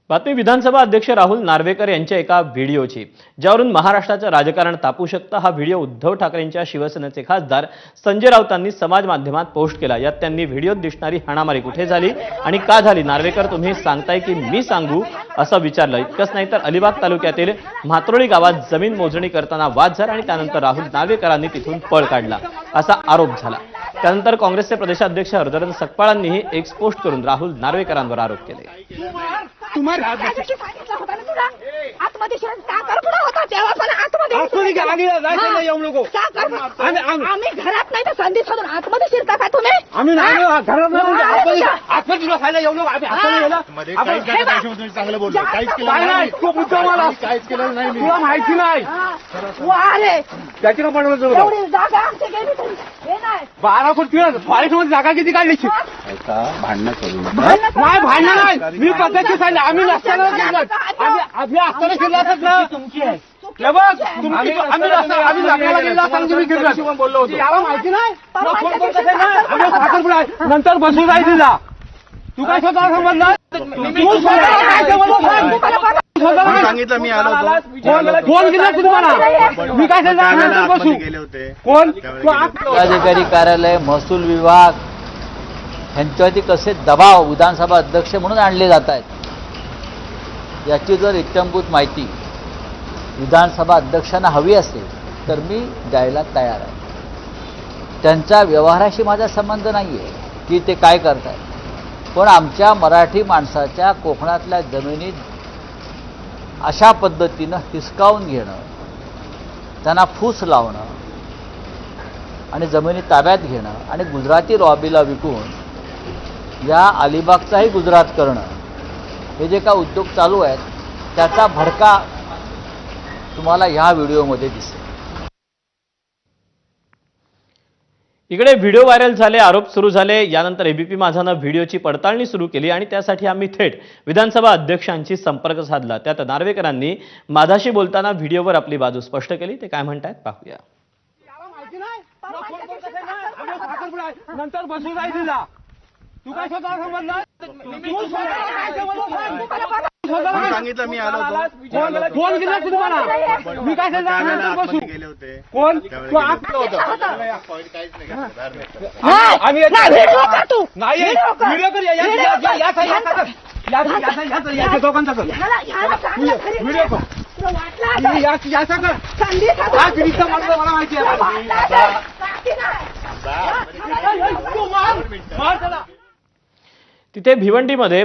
बातमी विधानसभा अध्यक्ष राहुल नार्वेकर यांच्या एका व्हिडिओची, ज्यावरून महाराष्ट्राचं राजकारण तापू शकतं। हा व्हिडिओ उद्धव ठाकरेंच्या शिवसेनेचे खासदार संजय राऊतांनी समाज माध्यमात पोस्ट केला। यात त्यांनी व्हिडिओत दिसणारी हाणामारी कुठे झाली आणि का झाली, नार्वेकर तुम्ही सांगताय की मी सांगू, असं विचारलं। इतकंच नाही तर अलिबाग तालुक्यातील म्हात्रोळी गावात जमीन मोजणी करताना वाद झाला आणि त्यानंतर राहुल नार्वेकरांनी तिथून पळ काढला, असा आरोप झाला। त्यानंतर काँग्रेसचे प्रदेशाध्यक्ष हरदत्त सकपाळांनीही एक पोस्ट करून राहुल नार्वेकरांवर आरोप केले। आम्ही घरात नाही तर संधी सोडून आतमध्ये शिरता का तुम्ही? आम्ही नाही घरात नाही आतमध्ये खायला येऊ नको। चांगलं बोलतो, काहीच केलं नाही, खूप मुद्दा मला काहीच केलं नाही, तुला माहिती नाही। त्याची पण जागा आमची गेली तरी हे नाही 12 फूट फॉरेस्ट मध्ये जागा किती काढली? भांडणं करू नाही, भांडण नाही, मी पद्धतशीर सांगितलं। आम्ही नसताना आम्ही असताना केलं असत ना तुमची आहे। आम्ही जागाला गेला असताना बोललो होतो, याला माहिती नाही नंतर बसून राहिला। तू काय स्वतःला समजला? सांगितलं मी आलो होतो, फोन केला तुम्हाला, मी काय बसू गेले होते कोण? जिल्हाधिकारी कार्यालय, महसूल विभाग यांच्यावरती कसे दबाव विधानसभा अध्यक्ष म्हणून आणले जात आहेत, याची जर इत्थंभूत माहिती विधानसभा अध्यक्षांना हवी असेल तर मी द्यायला तयार आहे। त्यांच्या व्यवहाराशी माझा संबंध नाही आहे की ते काय करतायत, पण आमच्या मराठी माणसाच्या कोकणातल्या जमिनीत अशा पद्धतीनं हिसकावून घेणं, त्यांना फूस लावणं आणि जमिनी ताब्यात घेणं आणि गुजराती लॉबीला विकून या अलिबागचाही गुजरात करणं, हे जे का उद्योग चालू आहेत त्याचा भडका तुम्हाला ह्या व्हिडिओमध्ये दिसेल। इकडे व्हिडिओ व्हायरल झाले, आरोप सुरू झाले। यानंतर एबीपी माझानं व्हिडिओची पडताळणी सुरू केली आणि त्यासाठी आम्ही थेट विधानसभा अध्यक्षांशी संपर्क साधला। त्यात नार्वेकरांनी माझाशी बोलताना व्हिडिओवर आपली बाजू स्पष्ट केली। ते काय म्हणतात पाहूया। नंतर बसून राहिला, तू काय स्वतःला समजला? सांगितलं मी आलो होतो, फोन केला तुम्हाला, मी काय बसू गेले होते कोण? आम्ही नाही व्हिडिओ कर, या दोघांचा कर व्हिडिओ कर, याचा कर, मला माहिती आहे। तिथे भिवंडीमध्ये